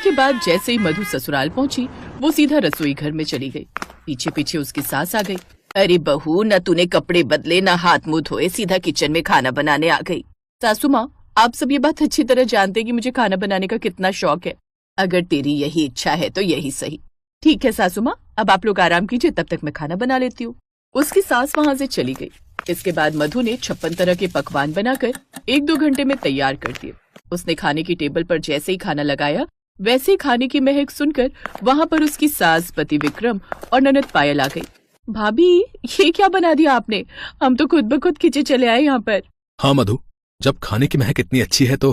के बाद जैसे ही मधु ससुराल पहुंची, वो सीधा रसोई घर में चली गई। पीछे पीछे उसकी सास आ गई। अरे बहू, न तूने कपड़े बदले न हाथ मुंह धोए, सीधा किचन में खाना बनाने आ गई। सासू माँ, आप सब ये बात अच्छी तरह जानते हैं कि मुझे खाना बनाने का कितना शौक है। अगर तेरी यही इच्छा है तो यही सही। ठीक है सासू माँ, अब आप लोग आराम कीजिए, तब तक मैं खाना बना लेती हूँ। उसकी सास वहाँ से चली गई। इसके बाद मधु ने 56 तरह के पकवान बनाकर 1-2 घंटे में तैयार कर दिए। उसने खाने की टेबल पर जैसे ही खाना लगाया, वैसे ही खाने की महक सुनकर वहाँ पर उसकी सास, पति विक्रम और ननद पायल आ गई। भाभी, ये क्या बना दिया आपने? हम तो खुद ब खुद खींचे चले आए यहाँ पर। हाँ मधु, जब खाने की महक इतनी अच्छी है तो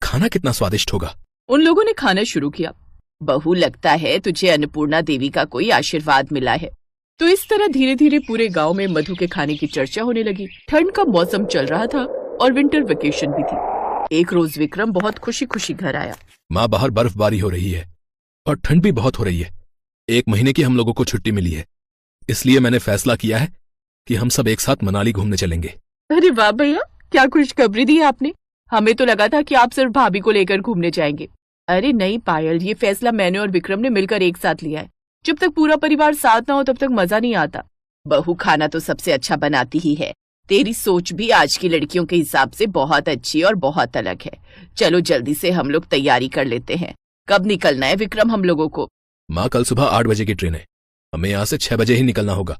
खाना कितना स्वादिष्ट होगा। उन लोगों ने खाना शुरू किया। बहू, लगता है तुझे अन्नपूर्णा देवी का कोई आशीर्वाद मिला है। तो इस तरह धीरे धीरे पूरे गांव में मधु के खाने की चर्चा होने लगी। ठंड का मौसम चल रहा था और विंटर वेकेशन भी थी। एक रोज विक्रम बहुत खुशी खुशी घर आया। माँ, बाहर बर्फबारी हो रही है और ठंड भी बहुत हो रही है। 1 महीने की हम लोगों को छुट्टी मिली है, इसलिए मैंने फैसला किया है कि हम सब एक साथ मनाली घूमने चलेंगे। अरे वाह भैया, क्या खुशखबरी दी आपने। हमें तो लगा था कि आप सिर्फ भाभी को लेकर घूमने जाएंगे। अरे नहीं पायल, ये फैसला मैंने और विक्रम ने मिलकर एक साथ लिया है। जब तक पूरा परिवार साथ ना हो तब तक मजा नहीं आता। बहू, खाना तो सबसे अच्छा बनाती ही है। तेरी सोच भी आज की लड़कियों के हिसाब से बहुत अच्छी और बहुत अलग है। चलो जल्दी से हम लोग तैयारी कर लेते हैं। कब निकलना है विक्रम हम लोगों को? माँ, कल सुबह 8 बजे की ट्रेन है। हमें यहाँ से 6 बजे ही निकलना होगा।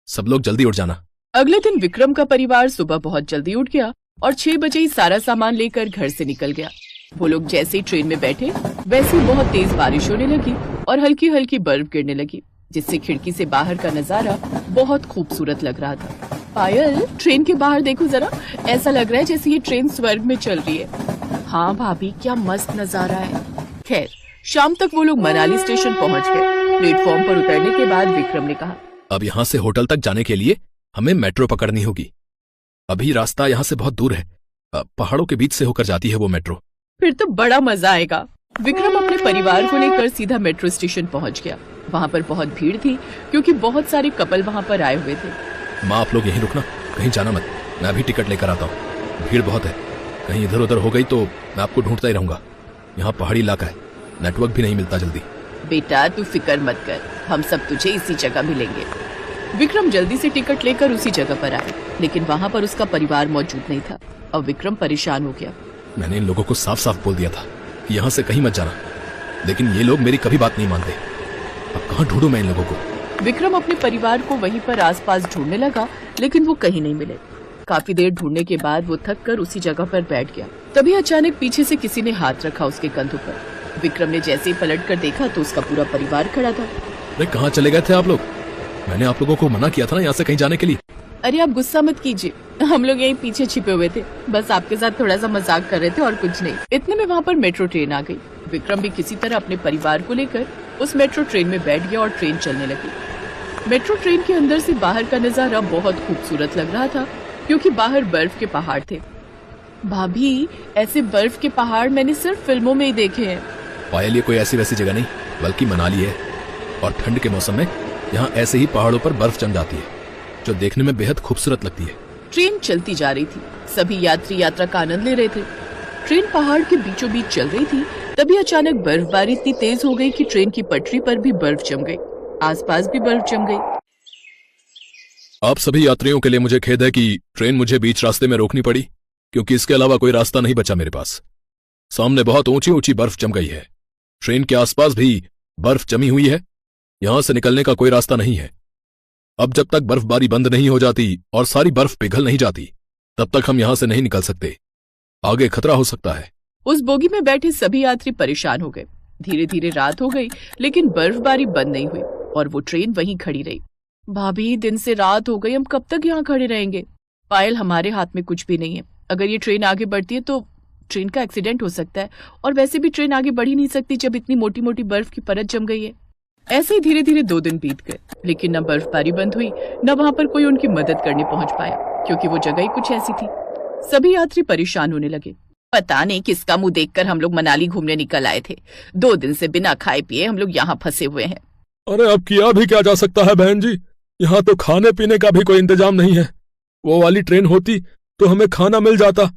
सब लोग जल्दी उठ जाना। अगले दिन विक्रम का परिवार सुबह बहुत जल्दी उठ गया और 6 बजे ही सारा सामान लेकर घर से निकल गया। वो लोग जैसे ही ट्रेन में बैठे, वैसे ही बहुत तेज बारिश होने लगी और हल्की हल्की बर्फ गिरने लगी, जिससे खिड़की से बाहर का नजारा बहुत खूबसूरत लग रहा था। पायल, ट्रेन के बाहर देखो जरा, ऐसा लग रहा है जैसे ये ट्रेन स्वर्ग में चल रही है। हाँ भाभी, क्या मस्त नजारा है। खैर, शाम तक वो लोग मनाली स्टेशन पहुंच गए। प्लेटफॉर्म पर उतरने के बाद विक्रम ने कहा, अब यहाँ से होटल तक जाने के लिए हमें मेट्रो पकड़नी होगी। अभी रास्ता यहाँ से बहुत दूर है, पहाड़ों के बीच से होकर जाती है वो मेट्रो। फिर तो बड़ा मजा आएगा। विक्रम अपने परिवार को लेकर सीधा मेट्रो स्टेशन पहुंच गया। वहाँ पर बहुत भीड़ थी क्योंकि बहुत सारे कपल वहाँ पर आए हुए थे। माँ, आप लोग यहीं रुकना, कहीं जाना मत। मैं अभी टिकट लेकर आता हूँ। भीड़ बहुत है, कहीं इधर उधर हो गई तो मैं आपको ढूंढता ही रहूंगा। यहाँ पहाड़ी इलाका है, नेटवर्क भी नहीं मिलता जल्दी। बेटा तू फिक्र मत कर, हम सब तुझे इसी जगह मिलेंगे। विक्रम जल्दी से टिकट लेकर उसी जगह पर आया, लेकिन वहाँ पर उसका परिवार मौजूद नहीं था। अब विक्रम परेशान हो गया। मैंने इन लोगों को साफ साफ बोल दिया था कि यहाँ से कहीं मत जाना, लेकिन ये लोग मेरी कभी बात नहीं मानते। अब कहाँ ढूंढूं मैं इन लोगों को? विक्रम अपने परिवार को वहीं पर आसपास ढूंढने लगा, लेकिन वो कहीं नहीं मिले। काफी देर ढूंढने के बाद वो थक कर उसी जगह पर बैठ गया। तभी अचानक पीछे से किसी ने हाथ रखा उसके कंधों पर। विक्रम ने जैसे ही पलट कर देखा तो उसका पूरा परिवार खड़ा था। अरे कहाँ चले गए थे आप लोग? मैंने आप लोगों को मना किया था ना यहाँ से कहीं जाने के लिए। अरे आप गुस्सा मत कीजिए, हम लोग यहीं पीछे छिपे हुए थे, बस आपके साथ थोड़ा सा मजाक कर रहे थे और कुछ नहीं। इतने में वहाँ पर मेट्रो ट्रेन आ गई। विक्रम भी किसी तरह अपने परिवार को लेकर उस मेट्रो ट्रेन में बैठ गया और ट्रेन चलने लगी। मेट्रो ट्रेन के अंदर से बाहर का नजारा बहुत खूबसूरत लग रहा था क्योंकि बाहर बर्फ के पहाड़ थे। भाभी, ऐसे बर्फ के पहाड़ मैंने सिर्फ फिल्मों में ही देखे हैं। पायल, ये कोई ऐसी वैसी जगह नहीं बल्कि मनाली है, और ठंड के मौसम में यहाँ ऐसे ही पहाड़ों पर बर्फ जम जाती है, जो देखने में बेहद खूबसूरत लगती है। ट्रेन चलती जा रही थी। सभी यात्री यात्रा का आनंद ले रहे थे। ट्रेन पहाड़ के बीचों बीच चल रही थी। तभी अचानक बर्फबारी इतनी तेज हो गई कि ट्रेन की पटरी पर भी बर्फ जम गई, आसपास भी बर्फ जम गई। आप सभी यात्रियों के लिए मुझे खेद है कि ट्रेन मुझे बीच रास्ते में रोकनी पड़ी, क्योंकि इसके अलावा कोई रास्ता नहीं बचा मेरे पास। सामने बहुत ऊंची ऊंची बर्फ जम गई है। ट्रेन के आसपास भी बर्फ जमी हुई है। यहां से निकलने का कोई रास्ता नहीं है। अब जब तक बर्फबारी बंद नहीं हो जाती और सारी बर्फ पिघल नहीं जाती, तब तक हम यहां से नहीं निकल सकते। आगे खतरा हो सकता है। उस बोगी में बैठे सभी यात्री परेशान हो गए। धीरे धीरे रात हो गई, लेकिन बर्फबारी बंद नहीं हुई और वो ट्रेन वहीं खड़ी रही। भाभी, दिन से रात हो गई, हम कब तक यहाँ खड़े रहेंगे? पायल, हमारे हाथ में कुछ भी नहीं है। अगर ये ट्रेन आगे बढ़ती है तो ट्रेन का एक्सीडेंट हो सकता है, और वैसे भी ट्रेन आगे बढ़ ही नहीं सकती जब इतनी मोटी मोटी बर्फ की परत जम गई है। ऐसे ही धीरे धीरे 2 दिन बीत गए, लेकिन न बर्फबारी बंद हुई, न वहाँ पर कोई उनकी मदद करने पहुंच पाया, क्योंकि वो जगह ही कुछ ऐसी थी। सभी यात्री परेशान होने लगे। पता नहीं किसका मुंह देखकर हम लोग मनाली घूमने निकल आए थे। 2 दिन से बिना खाए पिए हम लोग यहाँ फंसे हुए हैं। अरे अब किया भी क्या जा सकता है बहन जी, यहाँ तो खाने पीने का भी कोई इंतजाम नहीं है। वो वाली ट्रेन होती तो हमें खाना मिल जाता।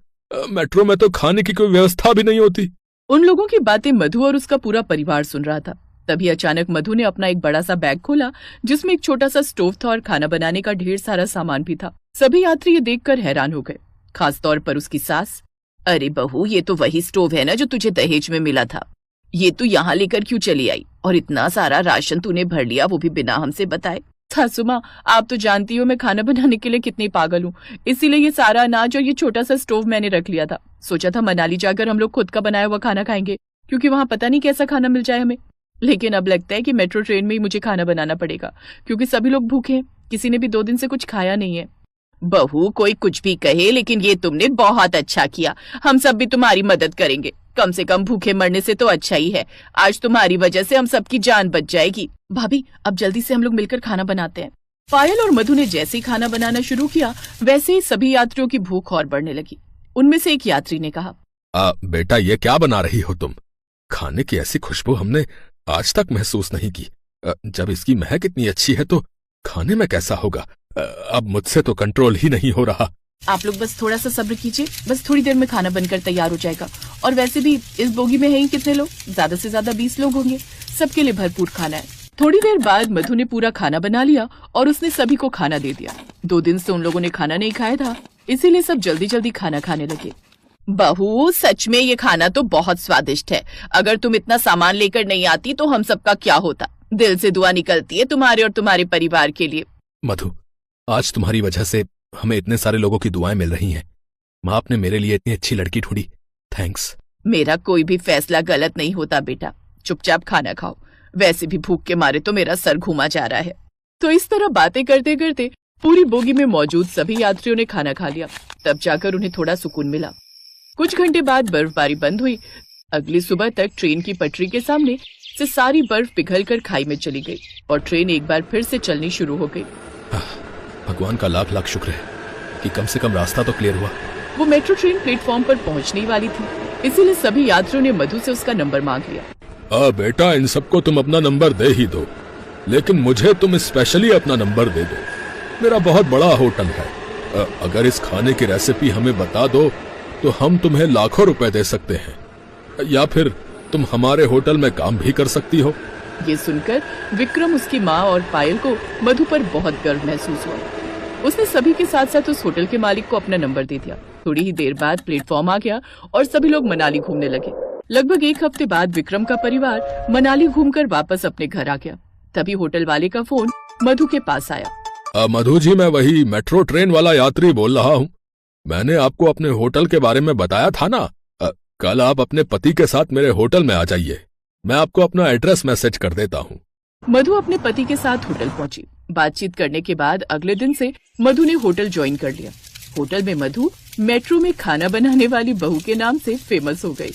मेट्रो में तो खाने की कोई व्यवस्था भी नहीं होती। उन लोगों की बातें मधु और उसका पूरा परिवार सुन रहा था। तभी अचानक मधु ने अपना एक बड़ा सा बैग खोला जिसमें एक छोटा सा स्टोव था और खाना बनाने का ढेर सारा सामान भी था। सभी यात्री ये देखकर हैरान हो गए, खास तौर पर उसकी सास। अरे बहू, ये तो वही स्टोव है ना जो तुझे दहेज में मिला था। ये तू यहाँ लेकर क्यों चली आई? और इतना सारा राशन तूने भर लिया, वो भी बिना हमसे बताए। सासू माँ, आप तो जानती हो मैं खाना बनाने के लिए कितनी पागल हूँ, इसीलिए ये सारा अनाज और ये छोटा सा स्टोव मैंने रख लिया था। सोचा था मनाली जाकर हम लोग खुद का बनाया हुआ खाना खाएंगे, क्योंकि वहाँ पता नहीं कैसा खाना मिल जाए हमें। लेकिन अब लगता है कि मेट्रो ट्रेन में ही मुझे खाना बनाना पड़ेगा, क्योंकि सभी लोग भूखे हैं, किसी ने भी 2 दिन से कुछ खाया नहीं है। बहू, कोई कुछ भी कहे, लेकिन ये तुमने बहुत अच्छा किया। हम सब भी तुम्हारी मदद करेंगे। कम से कम भूखे मरने से तो अच्छा ही है। आज तुम्हारी वजह से हम सबकी जान बच जाएगी। भाभी, अब जल्दी से हम लोग मिलकर खाना बनाते हैं। पायल और मधु ने जैसे ही खाना बनाना शुरू किया, वैसे ही सभी यात्रियों की भूख और बढ़ने लगी। उनमें से एक यात्री ने कहा, बेटा, ये क्या बना रही हो तुम? खाने की ऐसी खुशबू हमने आज तक महसूस नहीं की। जब इसकी महक इतनी अच्छी है तो खाने में कैसा होगा? अब मुझसे तो कंट्रोल ही नहीं हो रहा। आप लोग बस थोड़ा सा सब्र कीजिए, बस थोड़ी देर में खाना बनकर तैयार हो जाएगा। और वैसे भी इस बोगी में है ही कितने लोग? ज्यादा से ज्यादा 20 लोग होंगे। सबके लिए भरपूर खाना है। थोड़ी देर बाद मधु ने पूरा खाना बना लिया और उसने सभी को खाना दे दिया। 2 दिन से उन लोगों ने खाना नहीं खाया था, इसीलिए सब जल्दी जल्दी खाना खाने लगे। बहू, सच में ये खाना तो बहुत स्वादिष्ट है। अगर तुम इतना सामान लेकर नहीं आती तो हम सबका क्या होता। दिल से दुआ निकलती है तुम्हारे और तुम्हारे परिवार के लिए। मधु, आज तुम्हारी वजह से हमें इतने सारे लोगों की दुआएं मिल रही हैं। माँ आपने मेरे लिए इतनी अच्छी लड़की ढूंढी, थैंक्स। मेरा कोई भी फैसला गलत नहीं होता बेटा, चुपचाप खाना खाओ। वैसे भी भूख के मारे तो मेरा सर घूमा जा रहा है। तो इस तरह बातें करते करते पूरी बोगी में मौजूद सभी यात्रियों ने खाना खा लिया। तब जाकर उन्हें थोड़ा सुकून मिला। कुछ घंटे बाद बर्फबारी बंद हुई। अगली सुबह तक ट्रेन की पटरी के सामने से सारी बर्फ पिघलकर खाई में चली गई और ट्रेन एक बार फिर से चलनी शुरू हो गई। भगवान का लाख लाख शुक्र है कि कम से कम रास्ता तो क्लियर हुआ। वो मेट्रो ट्रेन प्लेटफॉर्म पर पहुंचने वाली थी, इसीलिए सभी यात्रियों ने मधु से उसका नंबर मांग लिया। बेटा, इन सबको तुम अपना नंबर दे ही दो, लेकिन मुझे तुम स्पेशली अपना नंबर दे दो। मेरा बहुत बड़ा होटल है। अगर इस खाने की रेसिपी हमें बता दो तो हम तुम्हें लाखों रुपए दे सकते हैं, या फिर तुम हमारे होटल में काम भी कर सकती हो। ये सुनकर विक्रम, उसकी माँ और पायल को मधु पर बहुत गर्व महसूस हुआ। उसने सभी के साथ साथ उस होटल के मालिक को अपना नंबर दे दिया। थोड़ी ही देर बाद प्लेटफॉर्म आ गया और सभी लोग मनाली घूमने लगे। लगभग 1 हफ्ते बाद विक्रम का परिवार मनाली घूमकर वापस अपने घर आ गया। तभी होटल वाले का फोन मधु के पास आया। मधु जी, मैं वही मेट्रो ट्रेन वाला यात्री बोल रहा हूँ। मैंने आपको अपने होटल के बारे में बताया था ना। कल आप अपने पति के साथ मेरे होटल में आ जाइए। मैं आपको अपना एड्रेस मैसेज कर देता हूँ। मधु अपने पति के साथ होटल पहुंची। बातचीत करने के बाद अगले दिन से मधु ने होटल ज्वाइन कर लिया। होटल में मधु मेट्रो में खाना बनाने वाली बहू के नाम से फेमस हो गई।